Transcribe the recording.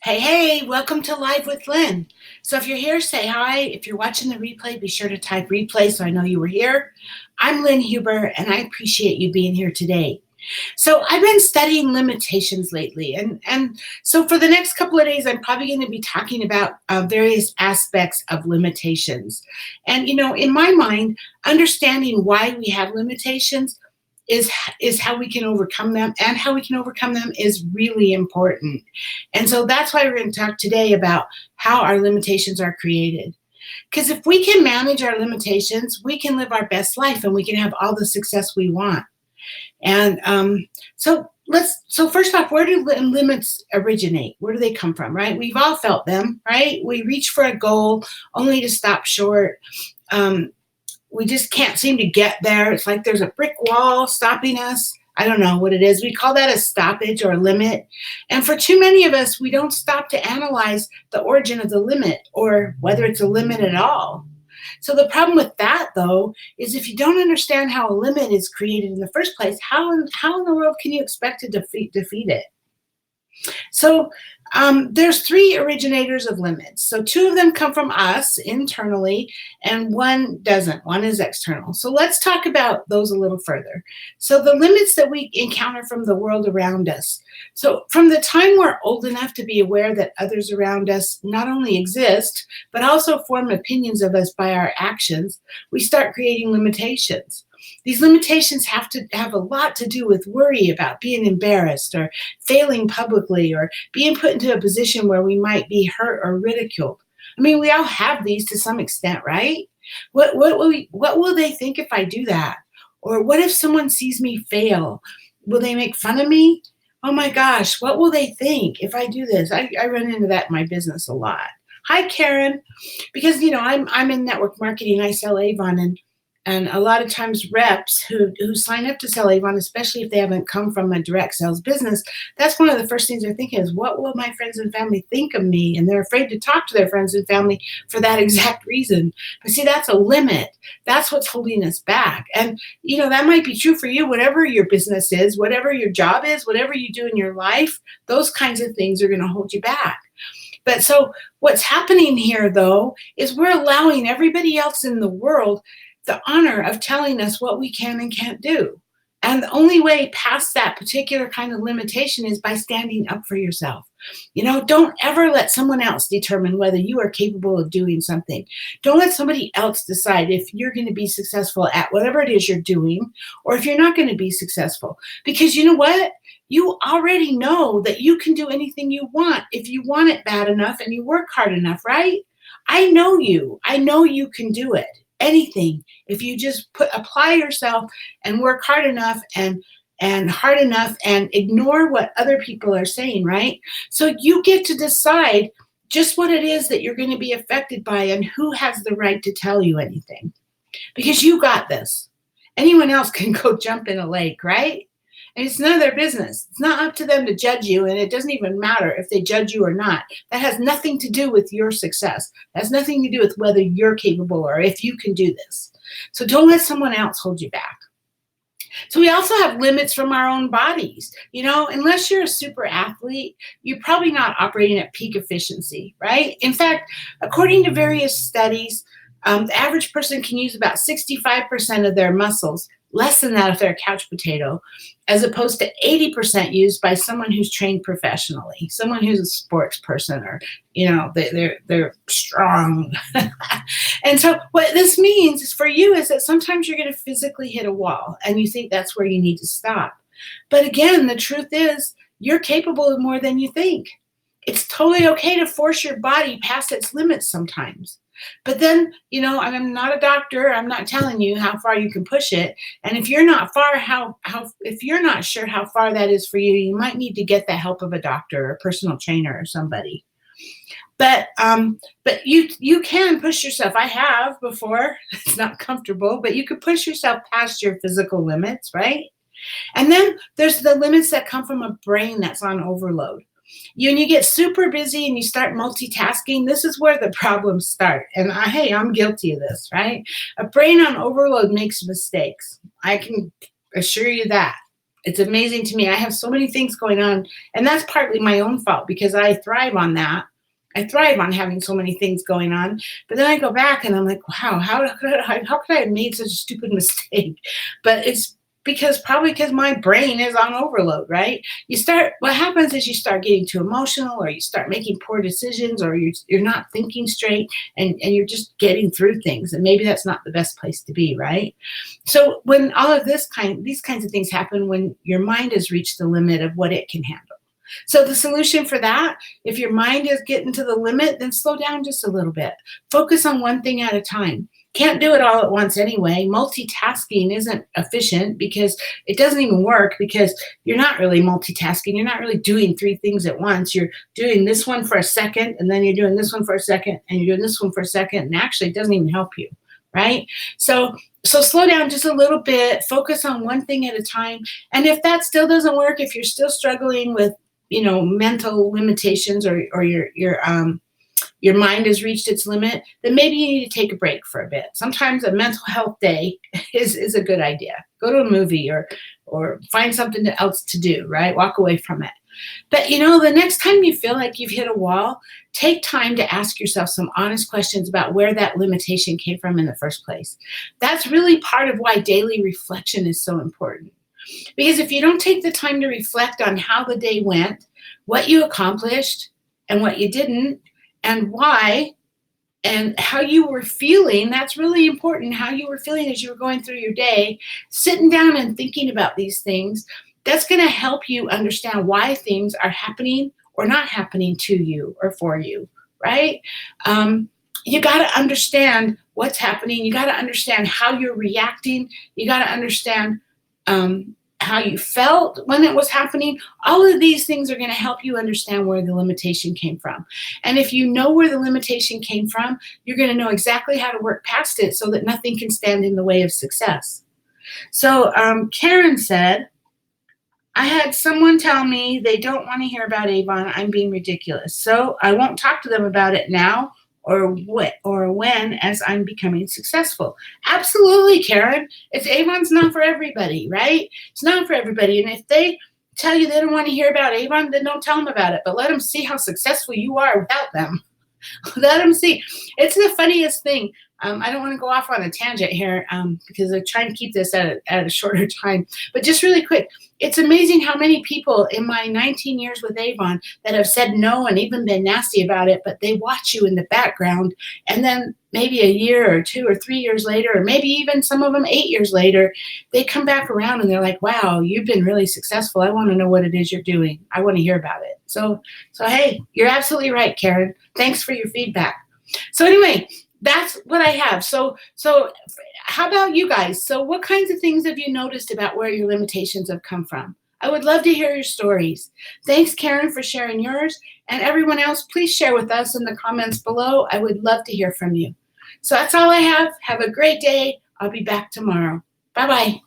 Hey, welcome to Live with Lynn. So if you're here, say hi. If you're watching the replay, be sure to type replay so I know you were here. I'm Lynn Huber, and I appreciate you being here today. So I've been studying limitations lately, and so for the next couple of days, I'm probably going to be talking about various aspects of limitations. And, in my mind, understanding why we have limitations is how we can overcome them, and how we can overcome them is really important. And so that's why we're going to talk today about how our limitations are created. Because if we can manage our limitations, we can live our best life and we can have all the success we want. And so first off, where do limits originate? Where do they come from, right? We've all felt them, right? We reach for a goal only to stop short. We just can't seem to get there. It's like there's a brick wall stopping us. I don't know what it is. We call that a stoppage or a limit. And for too many of us, we don't stop to analyze the origin of the limit or whether it's a limit at all. So the problem with that, though, is if you don't understand how a limit is created in the first place, how in the world can you expect to defeat it? So there's three originators of limits. So two of them come from us internally, and one doesn't. One is external. So let's talk about those a little further. So the limits that we encounter from the world around us. So from the time we're old enough to be aware that others around us not only exist, but also form opinions of us by our actions, we start creating limitations. These limitations have to have a lot to do with worry about being embarrassed or failing publicly or being put into a position where we might be hurt or ridiculed. I mean, we all have these to some extent, right? What will they think if I do that? Or what if someone sees me fail? Will they make fun of me? Oh my gosh, what will they think if I do this? I run into that in my business a lot. Hi, Karen. Because, I'm in network marketing. I sell Avon, and a lot of times reps who sign up to Sell Avon, especially if they haven't come from a direct sales business, that's one of the first things they're thinking is, what will my friends and family think of me? And they're afraid to talk to their friends and family for that exact reason. But see, that's a limit. That's what's holding us back. And, that might be true for you, whatever your business is, whatever your job is, whatever you do in your life, those kinds of things are going to hold you back. But so what's happening here, though, is we're allowing everybody else in the world the honor of telling us what we can and can't do. And the only way past that particular kind of limitation is by standing up for yourself. Don't ever let someone else determine whether you are capable of doing something. Don't let somebody else decide if you're going to be successful at whatever it is you're doing, or if you're not going to be successful. Because you know what? You already know that you can do anything you want if you want it bad enough and you work hard enough, right? I know you. I know you can do it. Anything, if you just apply yourself and work hard enough and hard enough and ignore what other people are saying, right? So you get to decide just what it is that you're going to be affected by and who has the right to tell you anything. Because you got this. Anyone else can go jump in a lake, right? And it's none of their business. It's not up to them to judge you, and it doesn't even matter if they judge you or not. That has nothing to do with your success. That has nothing to do with whether you're capable or if you can do this. So don't let someone else hold you back. So we also have limits from our own bodies. Unless you're a super athlete, you're probably not operating at peak efficiency, right? In fact, according to various studies, the average person can use about 65% of their muscles, less than that if they're a couch potato, as opposed to 80% used by someone who's trained professionally, someone who's a sports person, or, they're strong. And so what this means is for you is that sometimes you're going to physically hit a wall and you think that's where you need to stop. But again, the truth is you're capable of more than you think. It's totally okay to force your body past its limits sometimes. But then, I'm not a doctor. I'm not telling you how far you can push it. And if you're not if you're not sure how far that is for you, you might need to get the help of a doctor or a personal trainer or somebody. But you can push yourself. I have before. It's not comfortable, but you could push yourself past your physical limits, right? And then there's the limits that come from a brain that's on overload. When you get super busy and you start multitasking, this is where the problems start. And I'm guilty of this, right? A brain on overload makes mistakes. I can assure you that. It's amazing to me. I have so many things going on, and that's partly my own fault because I thrive on that. I thrive on having so many things going on, but then I go back and I'm like, wow, how could I have made such a stupid mistake? But it's probably because my brain is on overload, right? What happens is you start getting too emotional, or you start making poor decisions, or you're not thinking straight, and you're just getting through things. And maybe that's not the best place to be, right? So when all of these kinds of things happen, when your mind has reached the limit of what it can handle. So the solution for that, if your mind is getting to the limit, then slow down just a little bit. Focus on one thing at a time. Can't do it all at once anyway. Multitasking isn't efficient because it doesn't even work, because you're not really multitasking. You're not really doing three things at once. You're doing this one for a second, and then you're doing this one for a second, and you're doing this one for a second, and actually it doesn't even help you, right? So slow down just a little bit, focus on one thing at a time. And if that still doesn't work, if you're still struggling with, mental limitations, or your mind has reached its limit, then maybe you need to take a break for a bit. Sometimes a mental health day is a good idea. Go to a movie, or find something else to do, right? Walk away from it. But the next time you feel like you've hit a wall, take time to ask yourself some honest questions about where that limitation came from in the first place. That's really part of why daily reflection is so important. Because if you don't take the time to reflect on how the day went, what you accomplished and what you didn't, and why, and how you were feeling, that's really important. How you were feeling as you were going through your day, sitting down and thinking about these things, that's going to help you understand why things are happening or not happening to you or for you, right? You got to understand what's happening. You got to understand how you're reacting. You got to understand how you felt when it was happening. All of these things are going to help you understand where the limitation came from. And if you know where the limitation came from, you're going to know exactly how to work past it so that nothing can stand in the way of success. So Karen said, I had someone tell me they don't want to hear about Avon. I'm being ridiculous. So I won't talk to them about it now or when, as I'm becoming successful. Absolutely, Karen. Avon's not for everybody, right? It's not for everybody. And if they tell you they don't want to hear about Avon, then don't tell them about it. But let them see how successful you are without them. Let them see. It's the funniest thing. I don't want to go off on a tangent here because I'm trying to keep this at a shorter time. But just really quick, it's amazing how many people in my 19 years with Avon that have said no and even been nasty about it, but they watch you in the background. And then maybe a year or 2 or 3 years later, or maybe even some of them 8 years later, they come back around and they're like, wow, you've been really successful. I want to know what it is you're doing. I want to hear about it. So hey, you're absolutely right, Karen. Thanks for your feedback. So anyway, that's what I have. So how about you guys? So what kinds of things have you noticed about where your limitations have come from? I would love to hear your stories. Thanks, Karen, for sharing yours. And everyone else, please share with us in the comments below. I would love to hear from you. So that's all I have. Have a great day. I'll be back tomorrow. Bye-bye.